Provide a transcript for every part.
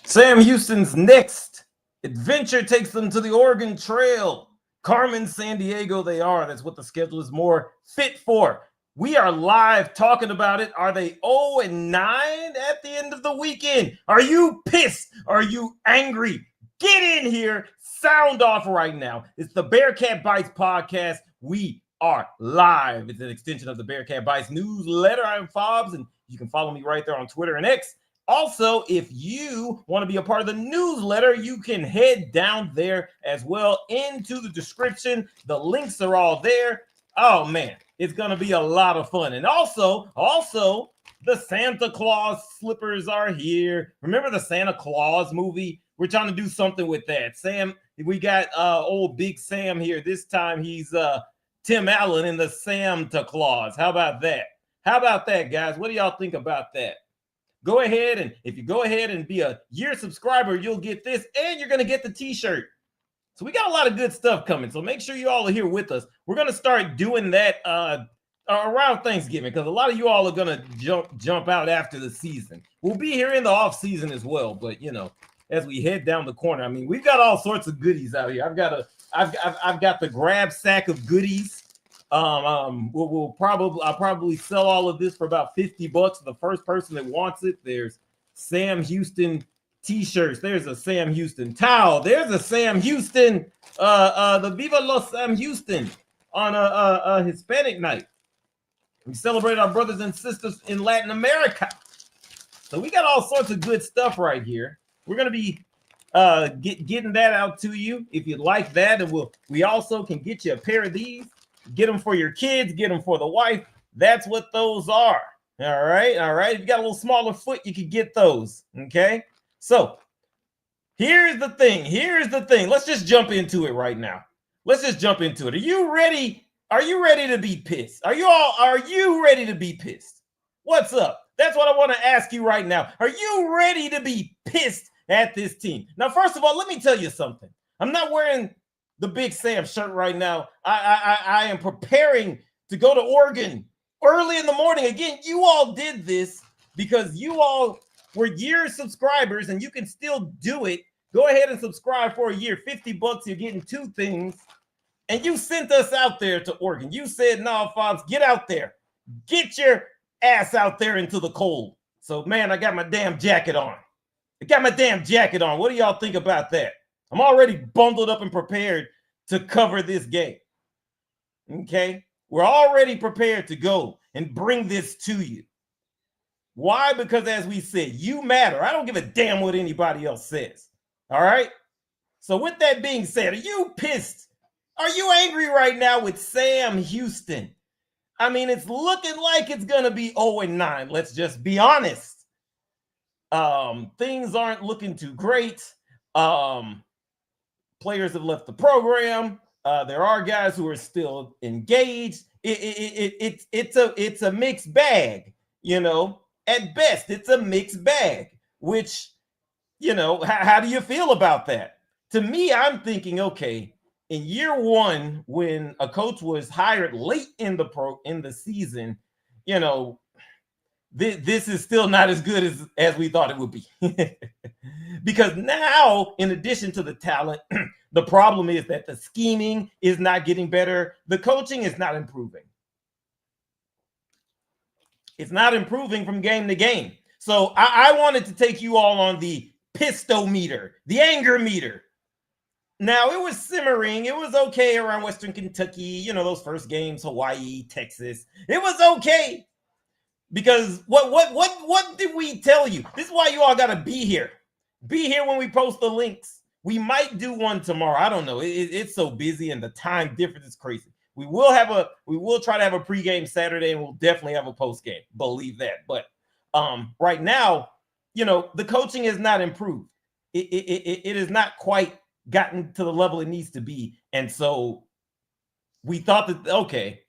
Sam Houston's next adventure takes them to the Oregon Trail. Carmen, San Diego, they are. That's what the schedule is more fit for. We are live talking about it. Are they 0-9 at the end of the weekend? Are you pissed? Are you angry? Get in here. Sound off right now. It's the Bearkat Bites podcast. We are live. It's an extension of the Bearkat Bites newsletter. I'm Fobbs, and you can follow me right there on Twitter and X. Also, if you want to be a part of the newsletter, you can head down there as well into the description. The links are all there. Oh, man, it's going to be a lot of fun. And also, the Santa Claus slippers are here. Remember the Santa Claus movie? We're trying to do something with that. Sam, we got old Big Sam here. This time he's Tim Allen in the Santa Claus. How about that? How about that, guys? What do y'all think about that? Go ahead, and if you go ahead and be a year subscriber, you'll get this, and you're going to get the t-shirt. So we got a lot of good stuff coming, so make sure you all are here with us. We're going to start doing that around Thanksgiving, because a lot of you all are going to jump out after the season. We'll be here in the off season as well, but, you know, as we head down the corner, I mean, we've got all sorts of goodies out here. I've got the grab sack of goodies. I'll probably sell all of this for about $50. The first person that wants it, there's Sam Houston t-shirts. There's a Sam Houston towel. There's a Sam Houston, the Viva Los Sam Houston on a Hispanic night. We celebrate our brothers and sisters in Latin America. So we got all sorts of good stuff right here. We're going to be getting that out to you if you'd like that. And we also can get you a pair of these. Get them for your kids, get them for the wife. That's what those are. All right. If you got a little smaller foot, you can get those. Okay. So here's the thing. Let's just jump into it right now. Let's just jump into it. Are you ready? Are you ready to be pissed? Are you ready to be pissed? What's up? That's what I want to ask you right now. Are you ready to be pissed at this team? Now, first of all, let me tell you something. I'm not wearing the Big Sam shirt right now. I am preparing to go to Oregon early in the morning. Again, you all did this because you all were year subscribers, and you can still do it. Go ahead and subscribe for a year. $50, you're getting two things. And you sent us out there to Oregon. You said, no, Fobbs, get out there. Get your ass out there into the cold. So, man, I got my damn jacket on. What do y'all think about that? I'm already bundled up and prepared to cover this game. Okay? We're already prepared to go and bring this to you. Why? Because as we said, you matter. I don't give a damn what anybody else says. All right? So with that being said, are you pissed? Are you angry right now with Sam Houston? I mean, it's looking like it's going to be 0-9. Let's just be honest. Things aren't looking too great. Players have left the program. There are guys who are still engaged. It's a mixed bag, you know. At best, it's a mixed bag, which, you know, how do you feel about that? To me, I'm thinking, okay, in year one, when a coach was hired late in the season, you know, this is still not as good as we thought it would be. Because now, in addition to the talent, the problem is that the scheming is not getting better. The coaching is not improving. It's not improving from game to game. So I wanted to take you all on the pistometer, the anger meter. Now, it was simmering. It was okay around Western Kentucky, you know, those first games, Hawaii, Texas. It was okay. Because what did we tell you? This is why you all got to be here. Be here when we post the links. We might do one tomorrow. I don't know. It's so busy, and the time difference is crazy. We will try to have a pregame Saturday, and we'll definitely have a postgame. Believe that. But right now, you know, the coaching is not improved. It is not quite gotten to the level it needs to be. And so we thought that, okay,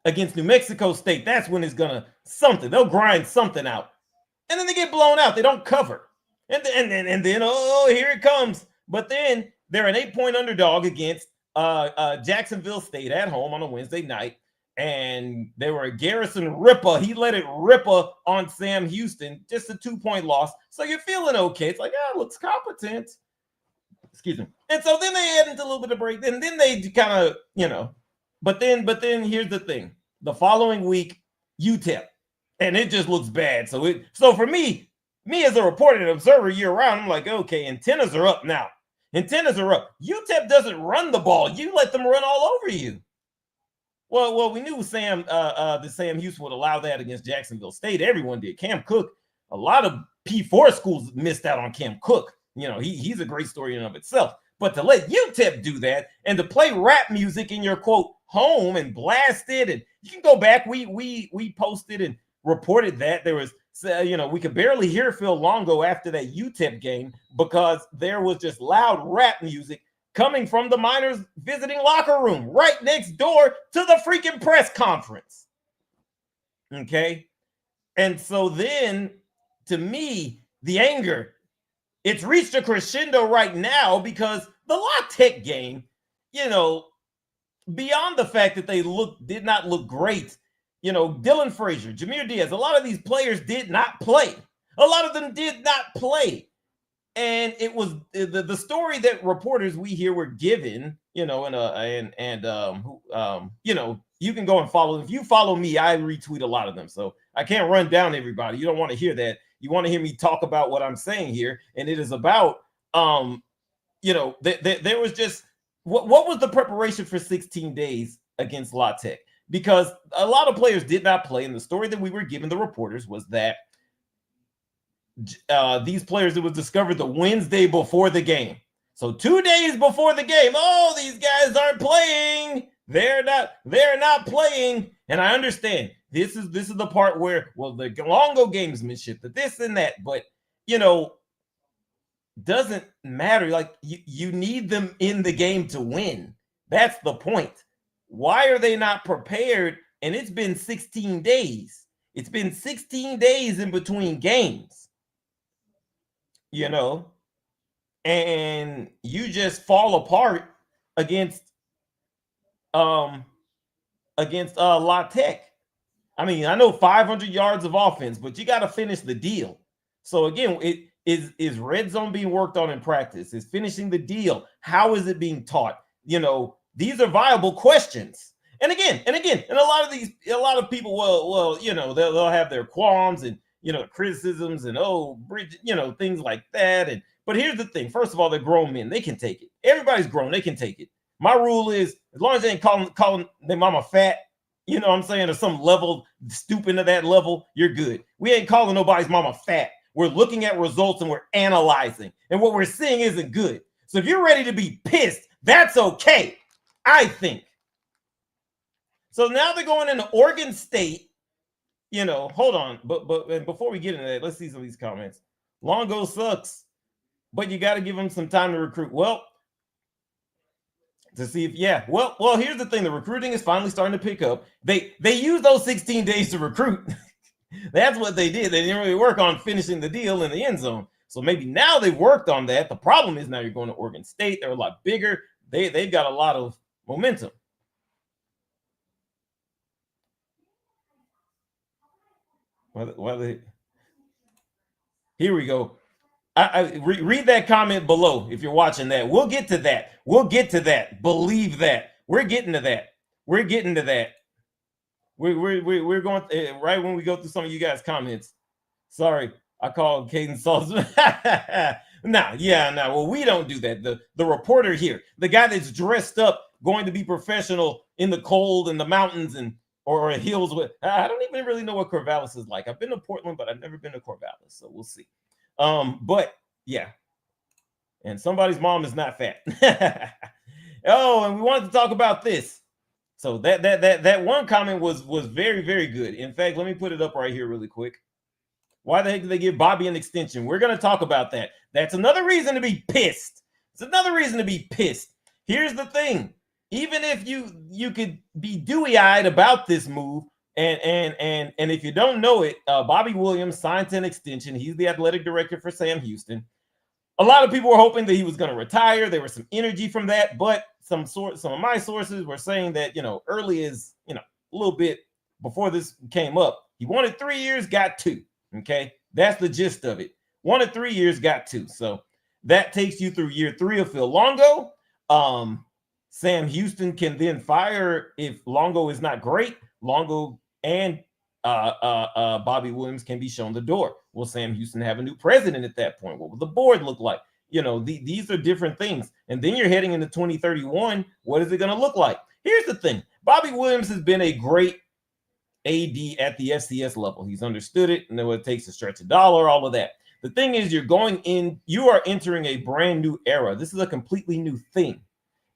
against New Mexico State, that's when it's gonna they'll grind something out, and then they get blown out. They don't cover, and then oh, here it comes. But then they're an 8-point underdog against Jacksonville State at home on a Wednesday night. and they were a Garrison Ripper. He let it ripper on Sam Houston, just a 2-point loss. So you're feeling okay. It's like, ah, looks competent. Excuse me. And so then they add into a little bit of break. Then they kind of, but then here's the thing. The following week, UTEP, and it just looks bad. So for me as a reporter and observer year round, I'm like, okay, antennas are up now. Antennas are up. UTEP doesn't run the ball. You let them run all over you. Well, we knew Sam Houston would allow that against Jacksonville State. Everyone did. Cam Cook, a lot of P4 schools missed out on Cam Cook. He's a great story in and of itself. But to let UTEP do that and to play rap music in your quote home and blast it, and you can go back. We posted and reported that there was, we could barely hear Phil Longo after that UTEP game because there was just loud rap music coming from the Miners visiting locker room right next door to the freaking press conference. Okay. And so then, to me, the anger, it's reached a crescendo right now because the La Tech game, beyond the fact that they did not look great, Dylan Frazier, Jameer Diaz, a lot of these players did not play. A lot of them did not play. And it was the story that reporters we here were given, you can go and follow. If you follow me, I retweet a lot of them. So I can't run down everybody. You don't want to hear that. You want to hear me talk about what I'm saying here. And it is about, there was just, what was the preparation for 16 days against La Tech? Because a lot of players did not play. And the story that we were given the reporters was that these players, it was discovered the Wednesday before the game. So 2 days before the game, oh, these guys aren't playing. They're not playing. And I understand this is the part where, well, the Longo gamesmanship, the this and that, but doesn't matter. Like you need them in the game to win. That's the point. Why are they not prepared? And it's been 16 days. It's been 16 days in between games. And you just fall apart against La Tech. I mean, I know 500 yards of offense, but you got to finish the deal. So again, it is red zone being worked on in practice? Is finishing the deal? How is it being taught? These are viable questions. And again, and a lot of people, they'll have their qualms and criticisms and things like that. But here's the thing. First of all, they're grown men. They can take it. Everybody's grown. They can take it. My rule is, as long as they ain't calling their mama fat, what I'm saying, or some level, stooping to that level, you're good. We ain't calling nobody's mama fat. We're looking at results and we're analyzing. And what we're seeing isn't good. So if you're ready to be pissed, that's okay, I think. So now they're going into Oregon State. Hold on. But before we get into that, let's see some of these comments. Longo sucks, but you got to give him some time to recruit. Well, to see if, well, here's the thing. The recruiting is finally starting to pick up. They used those 16 days to recruit. That's what they did. They didn't really work on finishing the deal in the end zone. So maybe now they've worked on that. The problem is now you're going to Oregon State. They're a lot bigger. They've got a lot of momentum. Here we go. Read that comment below if you're watching that. We'll get to that. Believe that. We're getting to that. We're going right when we go through some of you guys' comments. Sorry, I called Caden Saltzman. Well, we don't do that. The reporter here, the guy that's dressed up, going to be professional in the cold and the mountains or hills with. I don't even really know what Corvallis is like. I've been to Portland, but I've never been to Corvallis, so we'll see. But yeah, and somebody's mom is not fat. Oh, and we wanted to talk about this. So that one comment was very, very good. In fact, let me put it up right here really quick. Why the heck did they give Bobby an extension? We're going to talk about that. That's another reason to be pissed. It's another reason to be pissed. Here's the thing. Even if you could be dewy-eyed about this move, and if you don't know it, Bobby Williams signed an extension. He's the athletic director for Sam Houston. A lot of people were hoping that he was going to retire. There was some energy from that, but some of my sources were saying that, early as, little bit before this came up. He wanted 3 years, got 2. Okay, that's the gist of it. Wanted 3 years, got 2. So that takes you through year 3 of Phil Longo. Sam Houston can then fire if Longo is not great. Longo and Bobby Williams can be shown the door. Will Sam Houston have a new president at that point? What will the board look like? You know, these are different things. And then you're heading into 2031. What is it going to look like? Here's the thing. Bobby Williams has been a great AD at the FCS level. He's understood it and know what it takes to stretch a dollar, all of that. The thing is, you are entering a brand new era. This is a completely new thing.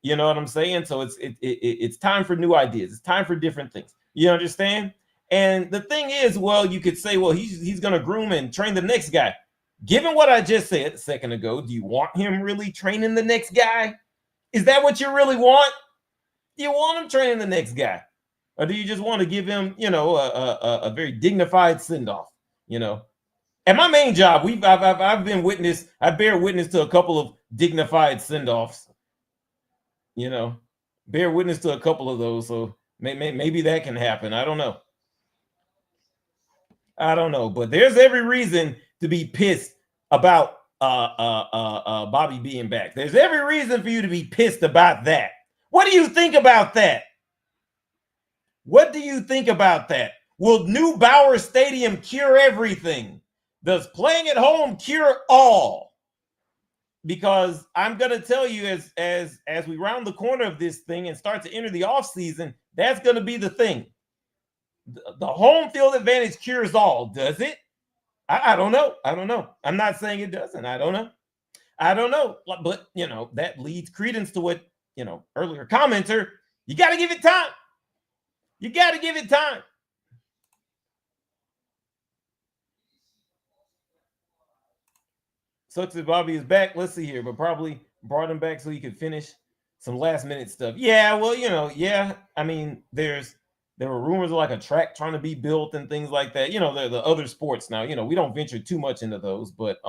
You know what I'm saying? So it's time for new ideas. It's time for different things. You understand? And the thing is, well, you could say, well, he's going to groom and train the next guy. Given what I just said a second ago, do you want him really training the next guy? Is that what you really want? Do you want him training the next guy? Or do you just want to give him, you know, a very dignified send-off? You know, at my main job, I've been witness. I bear witness to a couple of dignified send-offs. You know, bear witness to a couple of those. So maybe that can happen. I don't know. But there's every reason to be pissed about Bobby being back. There's every reason for you to be pissed about that. What do you think about that? What do you think about that? Will New Bauer Stadium cure everything? Does playing at home cure all? Because I'm going to tell you, as we round the corner of this thing and start to enter the offseason, that's going to be the thing. The home field advantage cures all, does it? I don't know. I'm not saying it doesn't. I don't know. But, you know, that leads credence to what, you know, earlier commenter, you got to give it time. You got to give it time. Sucks that Bobby is back. Let's see here, but probably brought him back so he could finish some last minute stuff. Yeah, well, you know, yeah. I mean, there were rumors of like a track trying to be built and things like that. You know, the other sports now, you know, we don't venture too much into those, but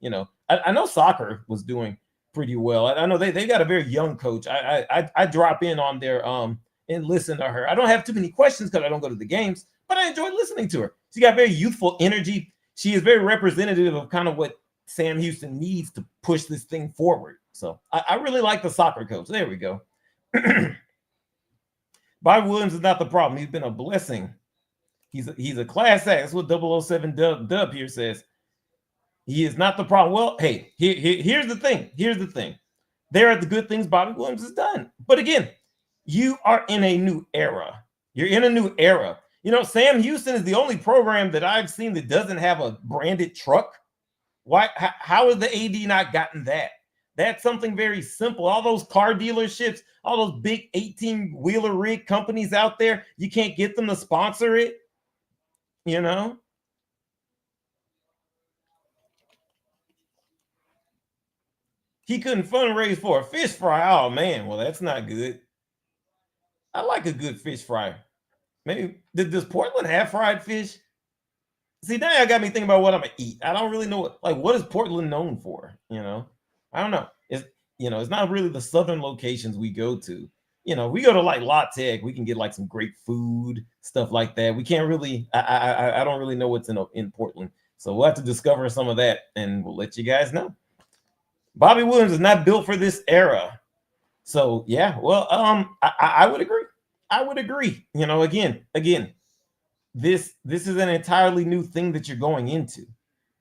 you know, I know soccer was doing pretty well. I know they got a very young coach. I drop in on their and listen to her. I don't have too many questions because I don't go to the games, but I enjoy listening to her. She got very youthful energy. She is very representative of kind of what Sam Houston needs to push this thing forward. So I really like the soccer coach. There we go. Bobby Williams is not the problem. He's been a blessing. He's a class act. That's what 007 Dub here says. He is not the problem. Well, hey, here's the thing. There are the good things Bobby Williams has done. But again, you are in a new era. You're in a new era. You know, Sam Houston is the only program that I've seen that doesn't have a branded truck. Why? How has the AD not gotten that? That's something very simple. All those car dealerships, all those big 18-wheeler rig companies out there, you can't get them to sponsor it, you know? He couldn't fundraise for a fish fry. Oh, man. Well, that's not good. I like a good fish fry. Maybe, does Portland have fried fish? See, now I got me thinking about what I'm going to eat. I don't really know. What is Portland known for, you know? I don't know. It's not really the southern locations we go to. You know, we go to like La Tech, we can get like some great food, stuff like that. We can't really, I don't really know what's in Portland. So we'll have to discover some of that and we'll let you guys know. Bobby Williams is not built for this era. So yeah, well, I would agree. I would agree. You know, again, this is an entirely new thing that you're going into.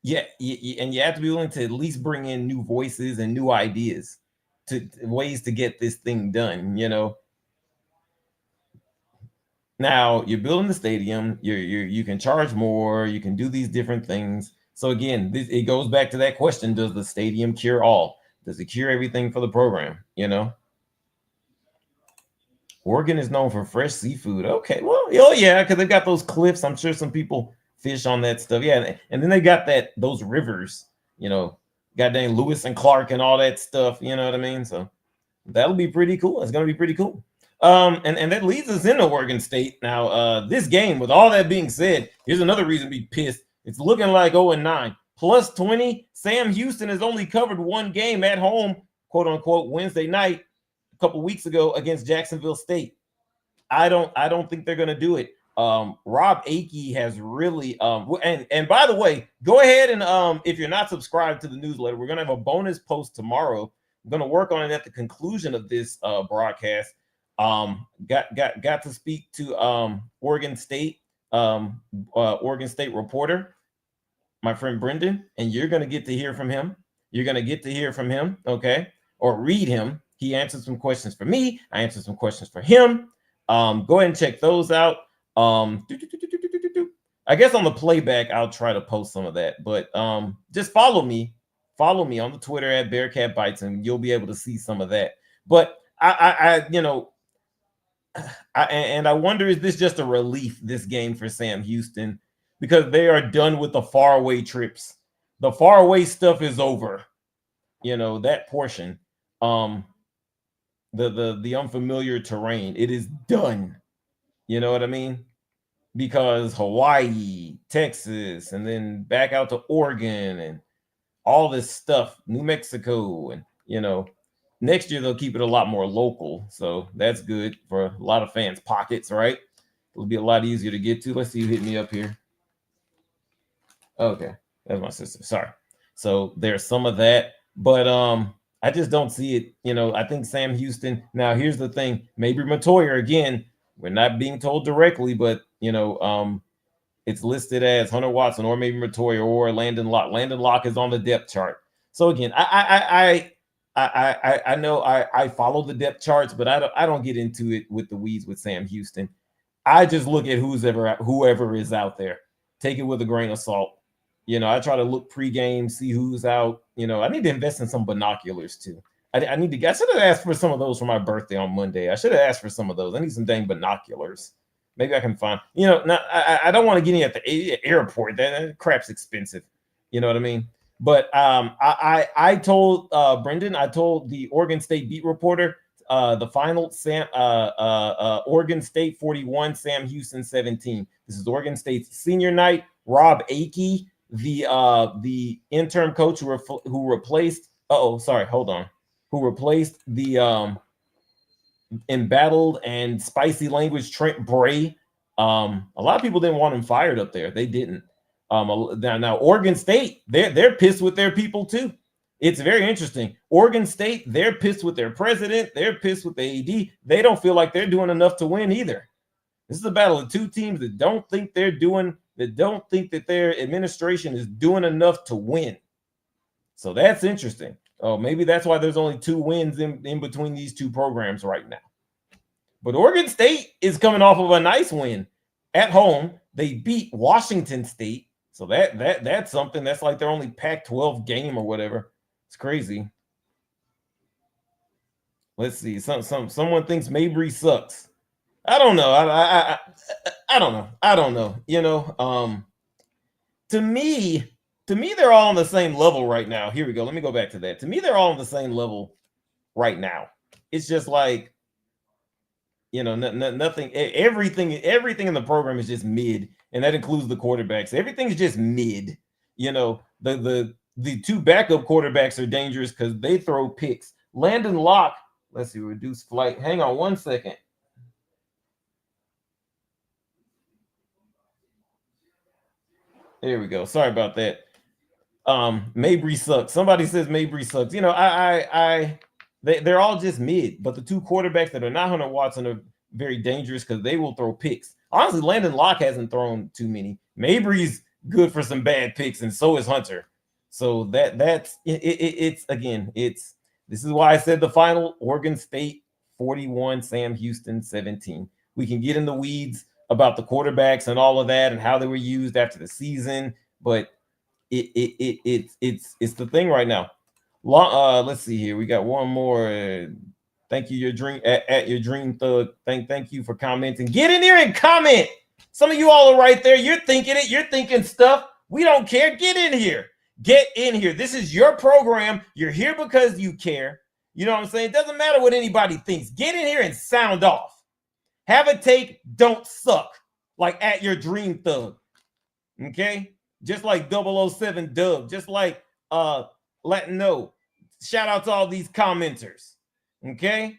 Yeah, and you have to be willing to at least bring in new voices and new ideas to ways to get this thing done, you know. Now you're building the stadium, you can charge more, you can do these different things. So again, it goes back to that question: does the stadium cure all? Does it cure everything for the program? You know, Oregon is known for fresh seafood. Okay, well, oh yeah, because they've got those cliffs. I'm sure some people fish on that stuff. Yeah, and then they got those rivers. You know, goddamn Lewis and Clark and all that stuff. You know what I mean? So that'll be pretty cool. It's gonna be pretty cool. And that leads us into Oregon State. Now, this game, with all that being said, here's another reason to be pissed. It's looking like 0-9. Plus 20. Sam Houston has only covered one game at home, quote unquote, Wednesday night a couple weeks ago against Jacksonville State. I don't think they're gonna do it. Rob Akey has really and by the way, go ahead and if you're not subscribed to the newsletter, we're gonna have a bonus post tomorrow. I'm gonna work on it at the conclusion of this broadcast. Got to speak to Oregon State reporter, my friend Brendan, and you're gonna get to hear from him. You're gonna get to hear from him, okay, or read him. He answered some questions for me. I answered some questions for him. Go ahead and check those out. I guess on the playback, I'll try to post some of that. But just follow me on the Twitter at Bearkat Bites, and you'll be able to see some of that. But I I wonder, is this just a relief, this game for Sam Houston, because they are done with the faraway trips. The faraway stuff is over. That portion. The unfamiliar terrain, it is done. You know what I mean? Because Hawaii, Texas, and then back out to Oregon and all this stuff, New Mexico, and next year they'll keep it a lot more local. So that's good for a lot of fans' pockets, right? It'll be a lot easier to get to. Let's see who hit me up here. Okay, that's my sister. Sorry. So there's some of that, but I just don't see it. I think Sam Houston. Now here's the thing: maybe Matoya again. We're not being told directly, but it's listed as Hunter Watson or maybe Matoya or Landon Locke. Landon Locke is on the depth chart. So again, I know I follow the depth charts, but I don't get into it with the weeds with Sam Houston. I just look at whoever is out there. Take it with a grain of salt. I try to look pregame, see who's out. I need to invest in some binoculars too. I should have asked for some of those for my birthday on Monday. I should have asked for some of those. I need some dang binoculars. Maybe I can find, I don't want to get any at the airport. That crap's expensive. You know what I mean? But I told Brendan, I told the Oregon State beat reporter, the final Oregon State 41, Sam Houston 17. This is Oregon State's senior night. Rob Akey, the interim coach who replaced who replaced the embattled and spicy language Trent Bray. A lot of people didn't want him fired up there. They didn't. Now Oregon State, they're pissed with their people too. It's very interesting. Oregon State, they're pissed with their president. They're pissed with the AD. They don't feel like they're doing enough to win either. This is a battle of two teams that don't think that their administration is doing enough to win. So that's interesting. Oh, maybe that's why there's only 2 wins in between these two programs right now. But Oregon State is coming off of a nice win at home. They beat Washington State. So that's something. That's like their only Pac-12 game or whatever. It's crazy. Let's see. Someone thinks Mabry sucks. I don't know. I don't know. I don't know. To me, they're all on the same level right now. Here we go. Let me go back to that. To me, they're all on the same level right now. It's just like, nothing. Everything in the program is just mid, and that includes the quarterbacks. Everything is just mid. The 2 backup quarterbacks are dangerous because they throw picks. Landon Locke. Let's see. Reduce flight. Hang on 1 second. There we go. Sorry about that. Mabry sucks. Somebody says Mabry sucks. They're all just mid, but the 2 quarterbacks that are not Hunter Watson are very dangerous because they will throw picks. Honestly, Landon Locke hasn't thrown too many. Mabry's good for some bad picks, and so is Hunter. So that's this is why I said the final: Oregon State 41, Sam Houston 17. We can get in the weeds about the quarterbacks and all of that and how they were used after the season, but it's the thing right now. Let's see here. We got one more. Thank you, your dream at your dream thug. Thank you for commenting. Get in here and comment. Some of you all are right there. You're thinking it. You're thinking stuff. We don't care. Get in here. Get in here. This is your program. You're here because you care. You know what I'm saying? It doesn't matter what anybody thinks. Get in here and sound off. Have a take. Don't suck. Like at your dream thug. Okay? Just like 007 Dub. Just like Latino. Shout out to all these commenters. Okay?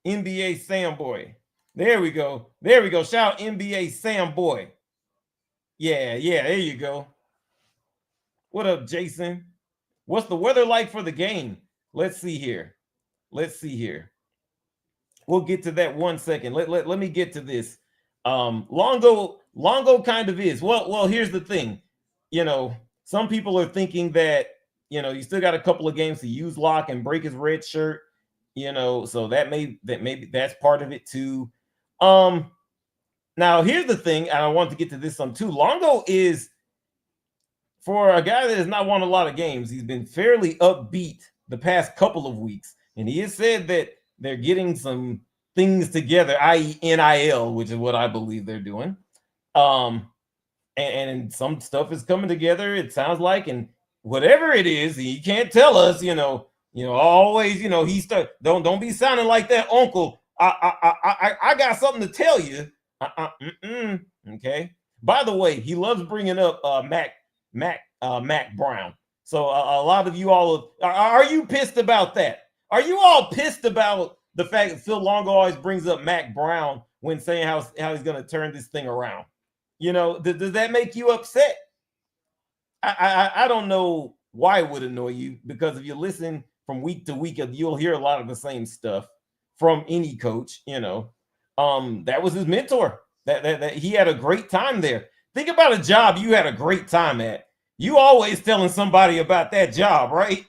NBA Sam Boy. There we go. There we go. Shout out NBA Sam Boy. Yeah, there you go. What up, Jason? What's the weather like for the game? Let's see here. We'll get to that 1 second. Let me get to this. Longo kind of is. Well, here's the thing. Some people are thinking that, you still got a couple of games to use lock and break his red shirt, so maybe that's part of it too. Now here's the thing, and I want to get to this some too. Longo is, for a guy that has not won a lot of games, he's been fairly upbeat the past couple of weeks. And he has said that they're getting some things together, i.e. NIL, which is what I believe they're doing. And some stuff is coming together, it sounds like, and whatever it is, he can't tell us, always, don't be sounding like that uncle. I got something to tell you. Okay. By the way, he loves bringing up Mac Brown. So a lot of you all are you pissed about that? Are you all pissed about the fact that Phil Longo always brings up Mac Brown when saying how he's going to turn this thing around? Does that make you upset? I don't know why it would annoy you, because if you listen from week to week, you'll hear a lot of the same stuff from any coach. That was his mentor. That he had a great time there. Think about a job you had a great time at. You always telling somebody about that job, right?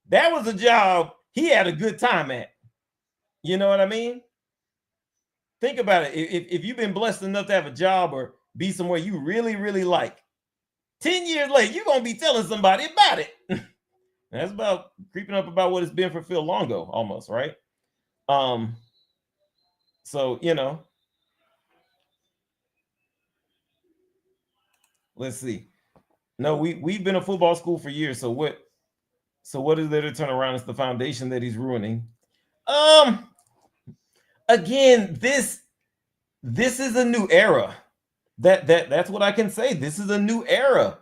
That was a job he had a good time at. You know what I mean? Think about it. If you've been blessed enough to have a job or be somewhere you really, really like, 10 years later, you're going to be telling somebody about it. That's about creeping up about what it's been for Phil Longo almost, right? So, let's see. No, we've been a football school for years. So what is there to turn around? It's the foundation that he's ruining. Again, this is a new era. That's what I can say. This is a new era.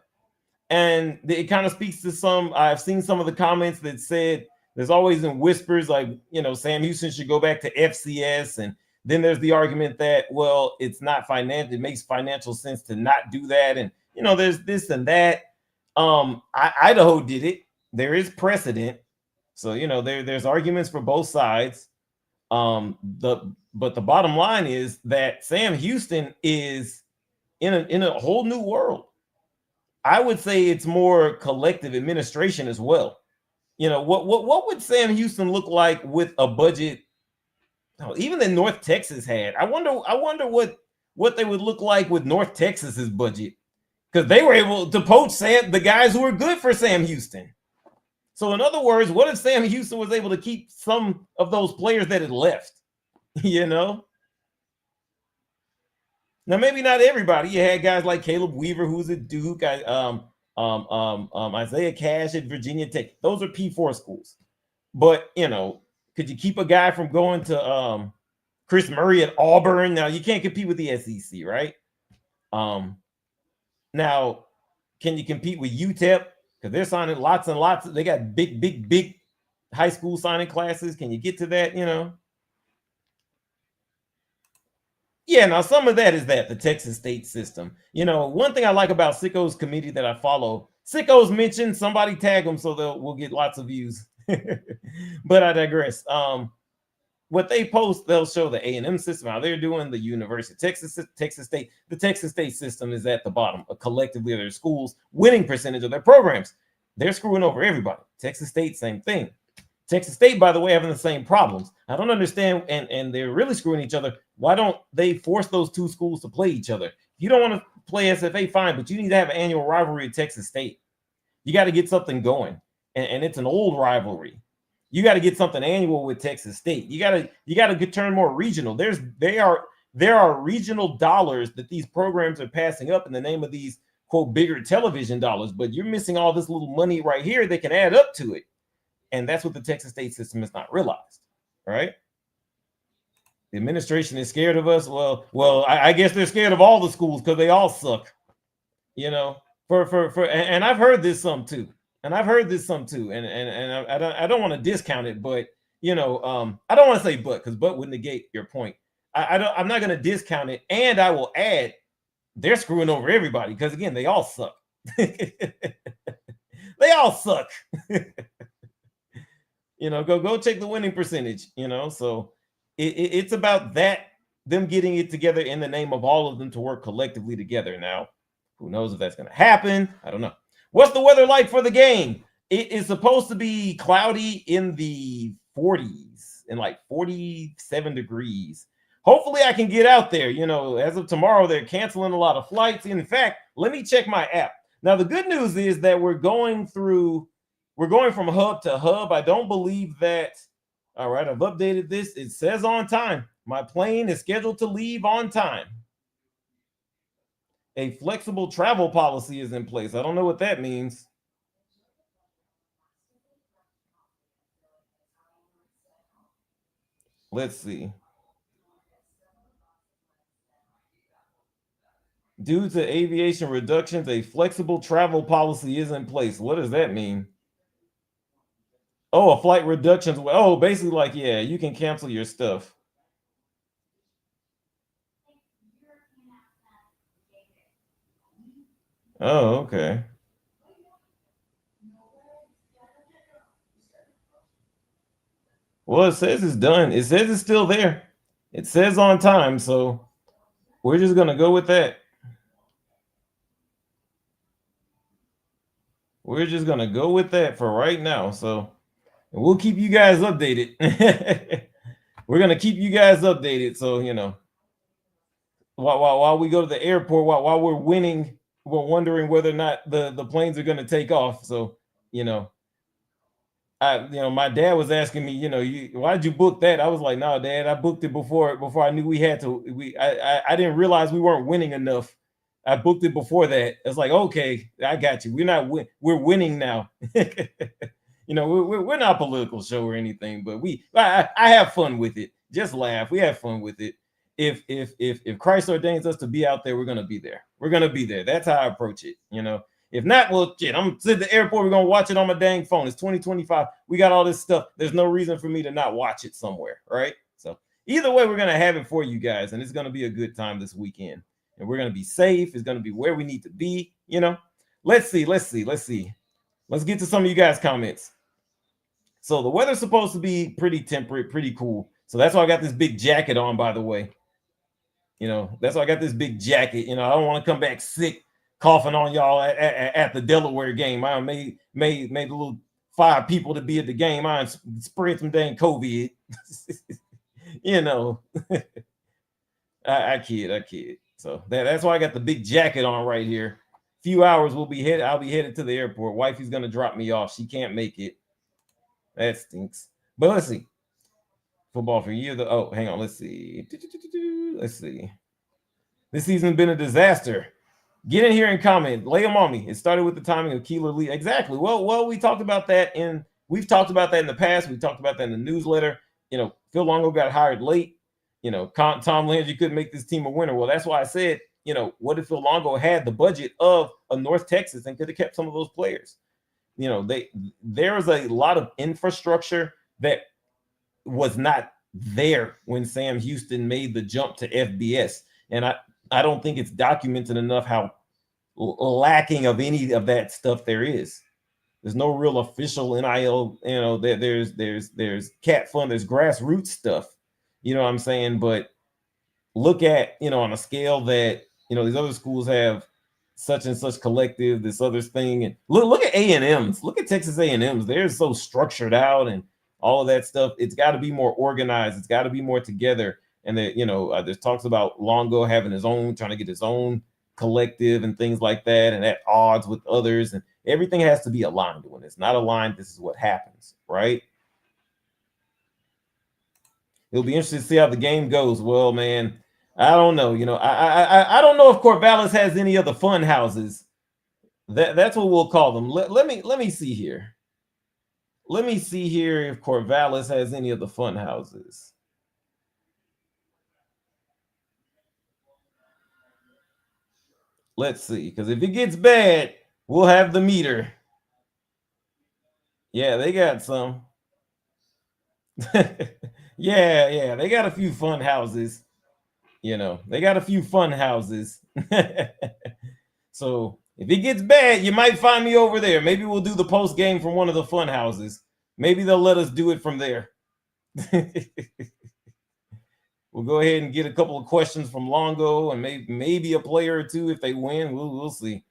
And it kind of speaks to some, I've seen some of the comments that said there's always in whispers like, Sam Houston should go back to FCS. And then there's the argument that, well, it's not financial. It makes financial sense to not do that. And, there's this and that. Idaho did it. There is precedent. So, there's arguments for both sides. But the bottom line is that Sam Houston is in a whole new world. I would say it's more collective administration as well. What would Sam Houston look like with a budget even that North Texas had? I wonder what they would look like with North Texas's budget, because they were able to poach the guys who were good for Sam Houston. So in other words, what if Sam Houston was able to keep some of those players that had left? Now, maybe not everybody. You had guys like Caleb Weaver, who's at Duke, Isaiah Cash at Virginia Tech. Those are P4 schools. But, could you keep a guy from going to Chris Murray at Auburn? Now, you can't compete with the SEC, right? Now, can you compete with UTEP? Because they're signing lots and lots. They got big high school signing classes. Can you get to that, Yeah, now some of that is the Texas State system. One thing I like about Sicko's committee that I follow, Sicko's mentioned, somebody tag them so we'll get lots of views. But I digress. What they post, they'll show the A&M system, how they're doing, the University of Texas State. The Texas State system is at the bottom. Collectively, their schools' winning percentage of their programs. They're screwing over everybody. Texas State, same thing. Texas State, by the way, having the same problems. I don't understand, and they're really screwing each other. Why don't they force those two schools to play each other? If you don't want to play SFA, fine, but you need to have an annual rivalry at Texas State. You got to get something going, and it's an old rivalry. You got to get something annual with Texas State. You got to turn more regional. There are regional dollars that these programs are passing up in the name of these, quote, bigger television dollars, but you're missing all this little money right here that can add up to it. And that's what the Texas State system has not realized, right? The administration is scared of us. Well, I guess they're scared of all the schools because they all suck, and I've heard this some too. And I don't want to discount it, but I don't want to say because would negate your point. I'm not going to discount it, and I will add they're screwing over everybody because again, they all suck. They all suck. Go check the winning percentage. So it's about them getting it together in the name of all of them to work collectively together. Now, who knows if that's going to happen? I don't know. What's the weather like for the game? It is supposed to be cloudy in the 40s and like 47 degrees. Hopefully I can get out there. As of tomorrow, they're canceling a lot of flights. In fact, let me check my app. Now, the good news is that we're going from hub to hub. I don't believe that. All right, I've updated this. It says on time. My plane is scheduled to leave on time. A flexible travel policy is in place. I don't know what that means. Let's see. Due to aviation reductions, a flexible travel policy is in place. What does that mean? Oh, a flight reductions. Oh, basically like, yeah, you can cancel your stuff. Oh, okay. Well, it says it's done. It says it's still there. It says on time, so we're just going to go with that. We're just going to go with that for right now. So we'll keep you guys updated. We're going to keep you guys updated. So, while we go to the airport, while we're winning, we're wondering whether or not the planes are going to take off. So, my dad was asking me, why'd you book that? I was like, no, Dad, I booked it before I knew we had to. I didn't realize we weren't winning enough. I booked it before that. It's like, okay, I got you. We're winning now. We're not a political show or anything, but I have fun with it. Just laugh. We have fun with it. If Christ ordains us to be out there, we're gonna be there. We're gonna be there. That's how I approach it. If not, well, shit, I'm sitting at the airport. We're gonna watch it on my dang phone. It's 2025. We got all this stuff. There's no reason for me to not watch it somewhere, right? So either way, we're gonna have it for you guys, and it's gonna be a good time this weekend. And we're gonna be safe. It's gonna be where we need to be. Let's see. Let's get to some of you guys' comments. So the weather's supposed to be pretty temperate, pretty cool. So that's why I got this big jacket on, by the way. That's why I got this big jacket. I don't want to come back sick, coughing on y'all at the Delaware game. I made a little 5 people to be at the game. I spread some dang COVID. I kid. So that's why I got the big jacket on right here. Few hours I'll be headed to the airport. Wifey's gonna drop me off. She can't make it. That stinks. But let's see. Football for year. Hang on. Let's see. Let's see. This season's been a disaster. Get in here and comment. Lay them on me. It started with the timing of Keeler Lee. Exactly. Well, we've talked about that in the past. We talked about that in the newsletter. Phil Longo got hired late. Tom Landry couldn't make this team a winner. Well, that's why I said, what if Phil Longo had the budget of a North Texas and could have kept some of those players? There's a lot of infrastructure that was not there when Sam Houston made the jump to FBS. And I don't think it's documented enough how lacking of any of that stuff there is. There's no real official NIL, there's cat fund, there's grassroots stuff. You know what I'm saying? But look at, on a scale that, these other schools have such and such collective, this other thing. And look at A&M's. Look at Texas A&M's. They're so structured out and all of that stuff. It's got to be more organized. It's got to be more together. And there's talks about Longo having trying to get his own collective and things like that, and at odds with others. And everything has to be aligned. When it's not aligned, this is what happens, right? It'll be interesting to see how the game goes. Well, man, I don't know. I don't know if Corvallis has any other fun houses. That's what we'll call them. Let me see here. Let me see here if Corvallis has any of the fun houses. Let's see, because if it gets bad, we'll have the meter. Yeah, they got some. Yeah, they got a few fun houses. They got a few fun houses. So if it gets bad, you might find me over there. Maybe we'll do the post game from one of the fun houses. Maybe they'll let us do it from there. We'll go ahead and get a couple of questions from Longo and maybe a player or two if they win. We'll see.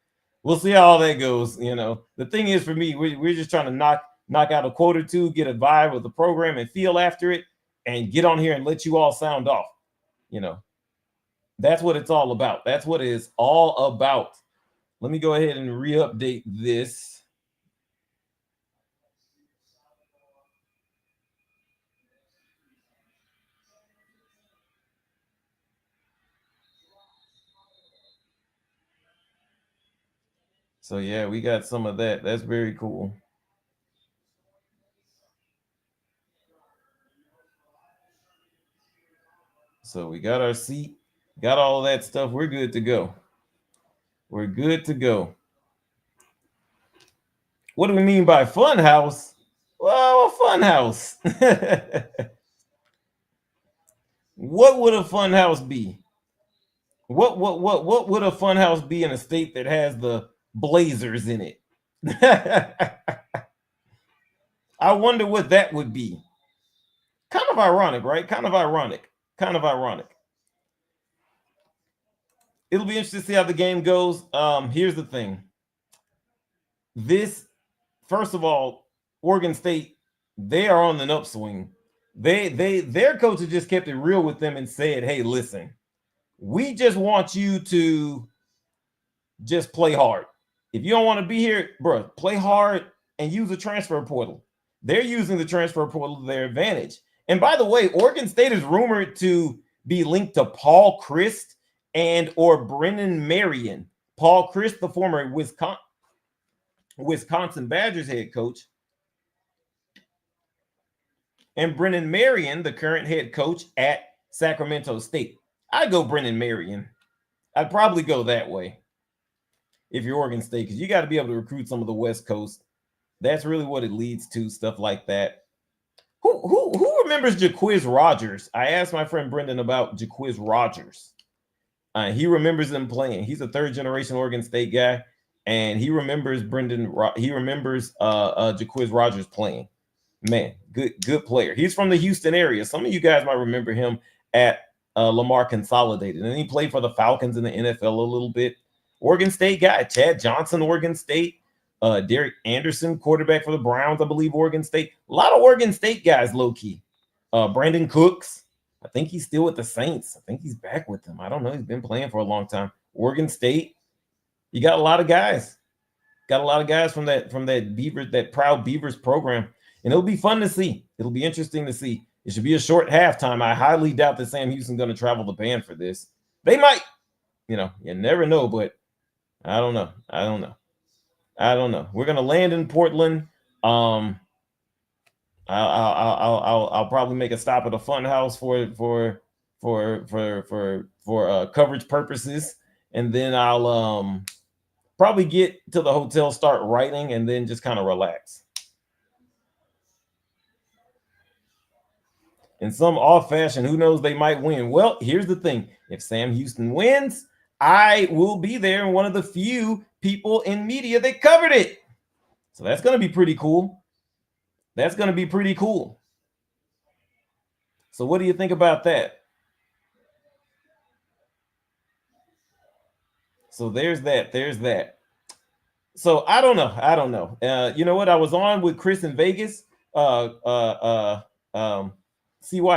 We'll see how all that goes. The thing is, for me, we're just trying to knock out a quote or two, get a vibe of the program and feel after it, and get on here and let you all sound off. That's what it's all about. That's what it's all about. Let me go ahead and re-update this. So yeah, we got some of that. That's very cool. So we got our seat, got all of that stuff. We're good to go. We're good to go. What do we mean by fun house? Well, a fun house. What would a fun house be? What would a fun house be in a state that has the Blazers in it? I wonder what that would be. Kind of ironic, right? Kind of ironic. It'll be interesting to see how the game goes. Here's the thing. First of all, Oregon State, they are on an upswing. Their coach has just kept it real with them and said, hey, listen, we just want you to just play hard. If you don't want to be here, bro, play hard and use the transfer portal. They're using the transfer portal to their advantage. And by the way, Oregon State is rumored to be linked to Paul Chryst or Brennan Marion. Paul Chryst, the former Wisconsin Badgers head coach, and Brennan Marion, the current head coach at Sacramento State. I'd go Brennan Marion. I'd probably go that way if you're Oregon State, because you got to be able to recruit some of the West Coast. That's really what it leads to, stuff like that. Who remembers Jaquiz Rogers? I asked my friend Brendan about Jaquiz Rogers. He remembers him playing. He's a third-generation Oregon State guy, and he remembers Jaquiz Rogers playing. Man, good player. He's from the Houston area. Some of you guys might remember him at Lamar Consolidated, and he played for the Falcons in the NFL a little bit. Oregon State guy. Chad Johnson, Oregon State. Derek Anderson, quarterback for the Browns, I believe, Oregon State. A lot of Oregon State guys, low-key. Brandon Cooks, I think he's still with the Saints. I think he's back with them. I don't know. He's been playing for a long time. Oregon State, you got a lot of guys. Got a lot of guys from that proud Beavers program. And it'll be fun to see. It'll be interesting to see. It should be a short halftime. I highly doubt that Sam Houston's going to travel the band for this. They might. You never know, but I don't know. We're gonna land in Portland. I'll probably make a stop at a fun house for coverage purposes, and then I'll probably get to the hotel, start writing, and then just kind of relax. In some off fashion, who knows, they might win. Well, here's the thing. If Sam Houston wins, I will be there and one of the few people in media that covered it. So that's going to be pretty cool. So what do you think about that? So there's that. So I don't know. You know what? I was on with Chris in Vegas, CY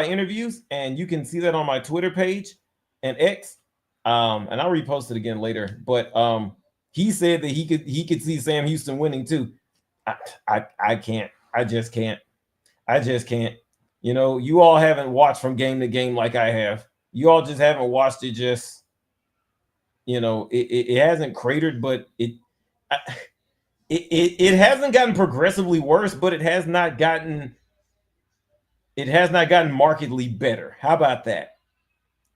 interviews, and you can see that on my Twitter page and X. And I'll repost it again later. But he said that he could see Sam Houston winning too. I can't. I just can't. You all haven't watched from game to game like I have. You all just haven't watched it. Just it hasn't cratered, but it hasn't gotten progressively worse, but it has not gotten markedly better. How about that?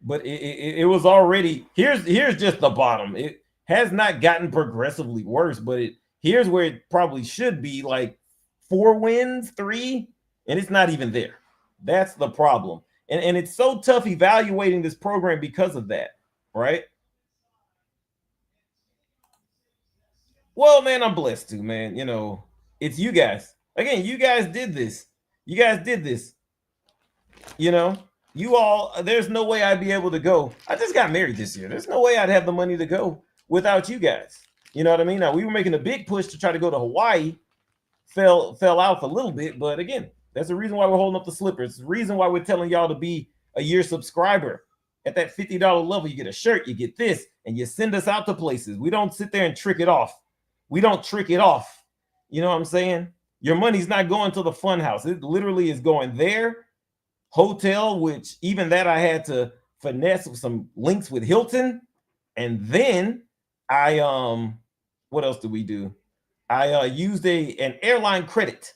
But it was already here's just the bottom. It has not gotten progressively worse, but here's where it probably should be, like 4 wins, 3, and it's not even there. That's the problem. And it's so tough evaluating this program because of that, right? Well, man, I'm blessed too, man. You know, it's you guys. Again, you guys did this. You guys did this. You know, you all, there's no way I'd be able to go. I just got married this year. There's no way I'd have the money to go without you guys. You know what I mean? Now, we were making a big push to try to go to Hawaii, fell out a little bit, but again, that's the reason why we're holding up the slippers. It's the reason why we're telling y'all to be a year subscriber. At that $50 level, you get a shirt, you get this, and you send us out to places. We don't sit there and trick it off. We don't trick it off. You know what I'm saying? Your money's not going to the fun house. It literally is going there. Hotel, which even that I had to finesse with some links with Hilton. And then I what else did we do? I used an airline credit.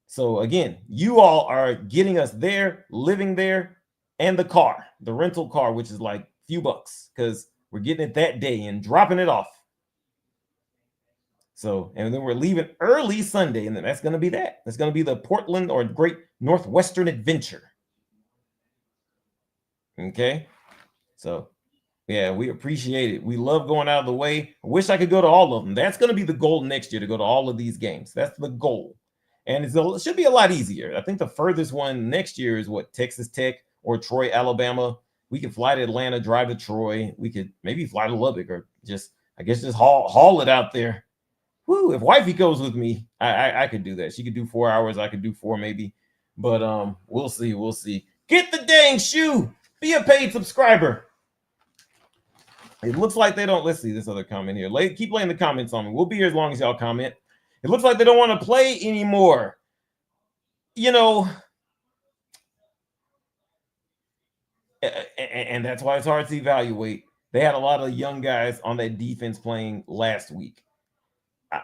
So again, you all are getting us there, living there, and the car, the rental car, which is like a few bucks because we're getting it that day and dropping it off. So, and then we're leaving early Sunday, and then that's going to be that. That's going to be the Portland or Great Northwestern Adventure. Okay. So, yeah, we appreciate it. We love going out of the way. I wish I could go to all of them. That's going to be the goal next year, to go to all of these games. That's the goal. And it should be a lot easier. I think the furthest one next year is what, Texas Tech or Troy, Alabama. We could fly to Atlanta, drive to Troy. We could maybe fly to Lubbock, or just, I guess, just haul it out there. Woo, if wifey goes with me, I could do that. She could do 4 hours. I could do 4 maybe. But we'll see. We'll see. Get the dang shoe. Be a paid subscriber. It looks like they don't. Let's see this other comment here. Keep laying the comments on me. We'll be here as long as y'all comment. It looks like they don't want to play anymore. You know, and that's why it's hard to evaluate. They had a lot of young guys on that defense playing last week.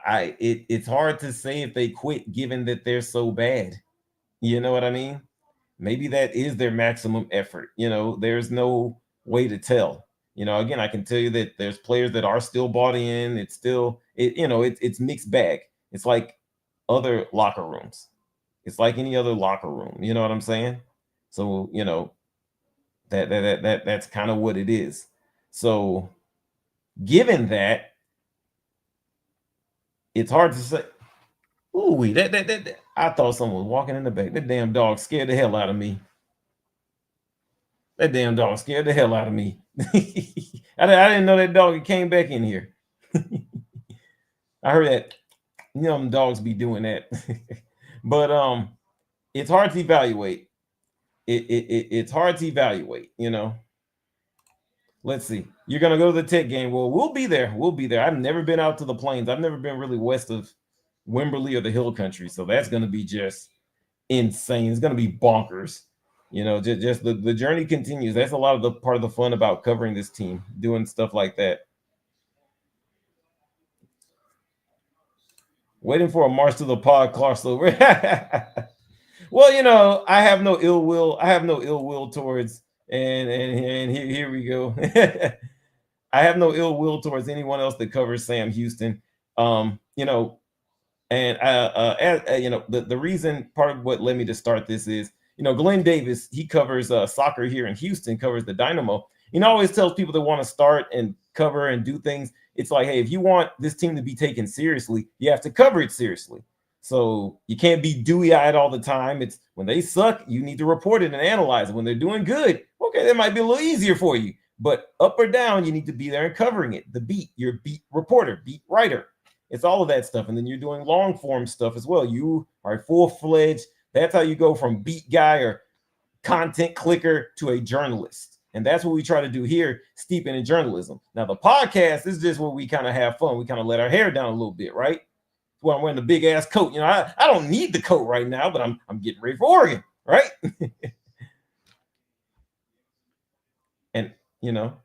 It's hard to say if they quit, given that they're so bad. You know what I mean? Maybe that is their maximum effort. You know, there's no way to tell. You know, again, I can tell you that there's players that are still bought in. It's still, it's mixed bag. It's like other locker rooms. It's like any other locker room. You know what I'm saying? So, you know, that's kind of what it is. So, given that, it's hard to say. Ooh, that I thought someone was walking in the back. That damn dog scared the hell out of me. That damn dog scared the hell out of me. I didn't know that dog came back in here. I heard that. You know, them dogs be doing that. But it's hard to evaluate. It's hard to evaluate, you know. Let's see. You're gonna go to the Tech game. Well, we'll be there. We'll be there. I've never been out to the Plains. I've never been really west of Wimberley or the Hill Country. So that's gonna be just insane. It's gonna be bonkers. You know, just the journey continues. That's a lot of the part of the fun about covering this team, doing stuff like that. Waiting for a March to the Pod crossover. Well, you know, I have no ill will. I have no ill will towards, and here we go. I have no ill will towards anyone else that covers Sam Houston. You know, and you know, the reason, part of what led me to start this is, you know, Glenn Davis, he covers soccer here in Houston, covers the Dynamo. He always tells people that want to start and cover and do things, it's like, hey, if you want this team to be taken seriously, you have to cover it seriously. So you can't be dewy-eyed all the time. It's when they suck, you need to report it and analyze it. When they're doing good, okay, that might be a little easier for you. But up or down, you need to be there and covering it. The beat, your beat reporter, beat writer. It's all of that stuff. And then you're doing long form stuff as well. You are full-fledged. That's how you go from beat guy or content clicker to a journalist. And that's what we try to do here, steeping in journalism. Now, the podcast is just where we kind of have fun. We kind of let our hair down a little bit, right? Well, I'm wearing the big ass coat. You know, I don't need the coat right now, but I'm getting ready for Oregon, right? And, you know,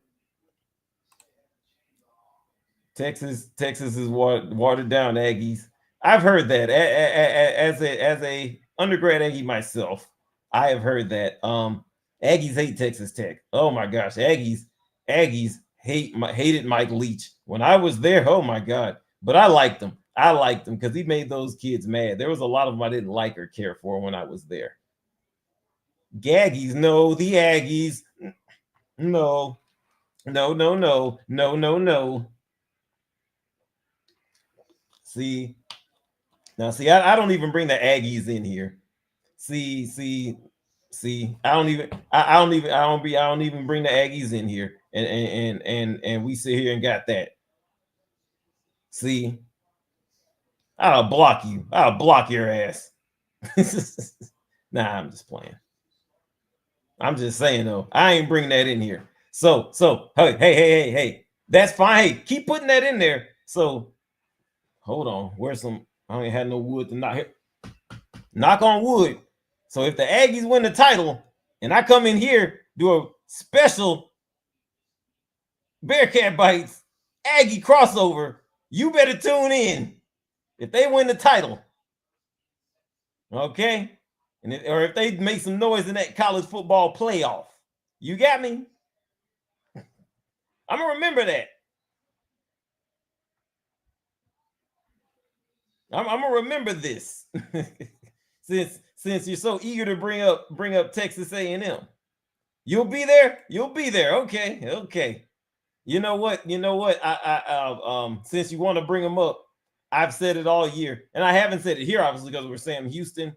Texas is watered down, Aggies. I've heard that as a undergrad Aggie myself. I have heard that. Aggies hate Texas Tech. Oh my gosh, Aggies hated Mike Leach when I was there. Oh my God, but I liked him. I liked him because he made those kids mad. There was a lot of them I didn't like or care for when I was there. Gaggies, no, the Aggies. No. No, no, no, no, no, no. See, now see, I don't even bring the Aggies in here. See. I don't even bring the Aggies in here. And we sit here and got that. See, I'll block you. I'll block your ass. Nah, I'm just playing. I'm just saying though, I ain't bringing that in here. So hey. That's fine. Hey, keep putting that in there. So hold on. Where's some? I ain't had no wood to knock on wood. So if the Aggies win the title and I come in here, do a special Bearkat Bites Aggie crossover, you better tune in if they win the title. Okay? Or if they make some noise in that college football playoff. You got me? I'm going to remember that. I'm going to remember this. since you're so eager to bring up Texas A&M. You'll be there. Okay. You know what? I since you want to bring them up, I've said it all year, and I haven't said it here obviously because we're Sam Houston.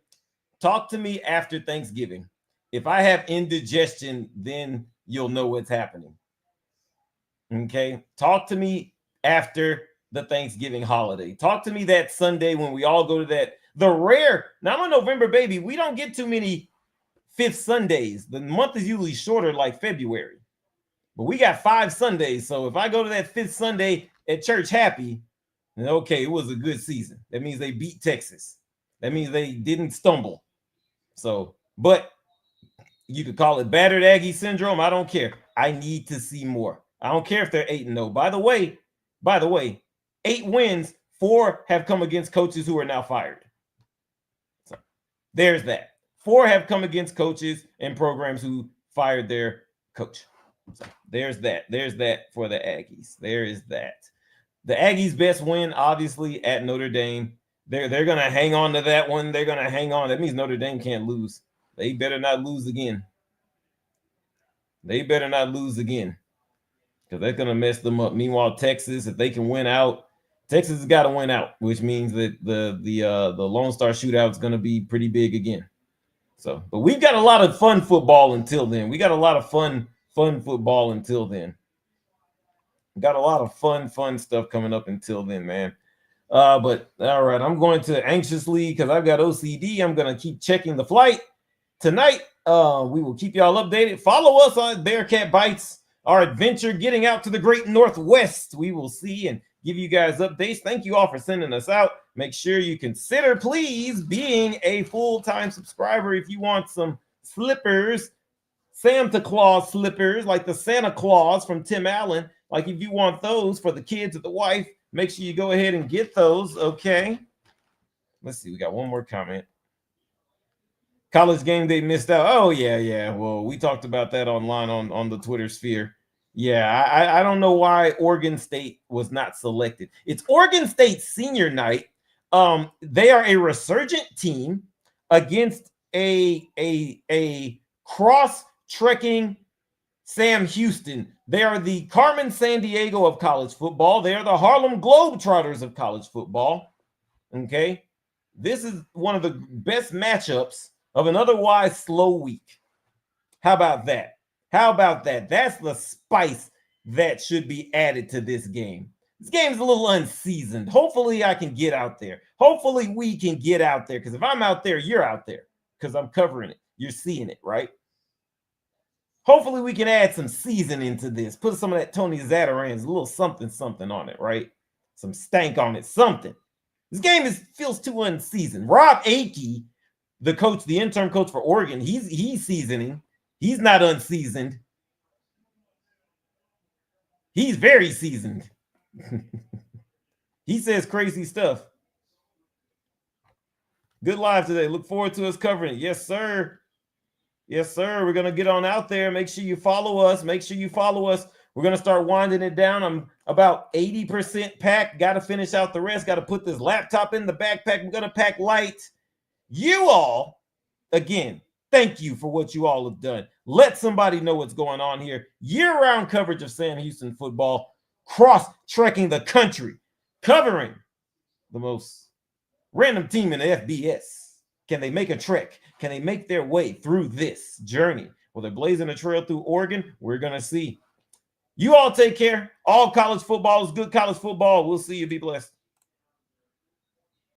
Talk to me after Thanksgiving. If I have indigestion, then you'll know what's happening. Okay? Talk to me after the Thanksgiving holiday. Talk to me that Sunday when we all go to now I'm a November baby. We don't get too many fifth Sundays. The month is usually shorter, like February. But we got 5 Sundays. So if I go to that fifth Sunday at church happy, then okay, it was a good season. That means they beat Texas. That means they didn't stumble. So, but you could call it battered Aggie syndrome. I don't care. I need to see more. I don't care if they're 8-0. By the way, 8 wins, 4 have come against coaches who are now fired. So there's that. 4 have come against coaches and programs who fired their coach. So there's that. There's that for the Aggies. There is that. The Aggies' best win, obviously, at Notre Dame. They're going to hang on to that one. They're going to hang on. That means Notre Dame can't lose. They better not lose again. Because that's going to mess them up. Meanwhile, Texas, if they can win out, Texas has got to win out, which means that the Lone Star Shootout is going to be pretty big again. So, but we've got a lot of fun football until then. We got a lot of fun football until then. Got a lot of fun stuff coming up until then, man. But all right, I'm going to anxiously, because I've got OCD, I'm going to keep checking the flight. Tonight, we will keep y'all updated. Follow us on Bearkat Bites, our adventure getting out to the great Northwest. We will see and give you guys updates. Thank you all for sending us out. Make sure you consider, please, being a full-time subscriber if you want some slippers, Santa Claus slippers, like the Santa Claus from Tim Allen. Like if you want those for the kids or the wife, make sure you go ahead and get those, okay? Let's see, we got one more comment. College game day missed out. Oh, yeah. Well, we talked about that online on the Twitter sphere. Yeah, I don't know why Oregon State was not selected. It's Oregon State senior night. They are a resurgent team against a cross-trekking Sam Houston. They are the Carmen Sandiego of college football. They are the Harlem Globetrotters of college football. Okay? This is one of the best matchups of an otherwise slow week. How about that? That's the spice that should be added to this game. This game is a little unseasoned. Hopefully I can get out there. Hopefully we can get out there, because if I'm out there, you're out there, because I'm covering it. You're seeing it, right? Hopefully we can add some seasoning to this. Put some of that Tony Zataran's little something on it, right? Some stank on it, something. This game feels too unseasoned. Rob Akey, the coach, the interim coach for Oregon, he's seasoning. He's not unseasoned. He's very seasoned. He says crazy stuff. Good live today. Look forward to us covering it. Yes, sir. We're going to get on out there. Make sure you follow us. We're going to start winding it down. I'm about 80% packed. Got to finish out the rest. Got to put this laptop in the backpack. We're going to pack light. You all, again, Thank you for what you all have done. Let somebody know what's going on here. Year-round coverage of Sam Houston football, cross-trekking the country, covering the most random team in the FBS. Can they make a trek? Can they make their way through this journey? Well, they're blazing a trail through Oregon. We're going to see. You all take care. All college football is good college football. We'll see you. Be blessed.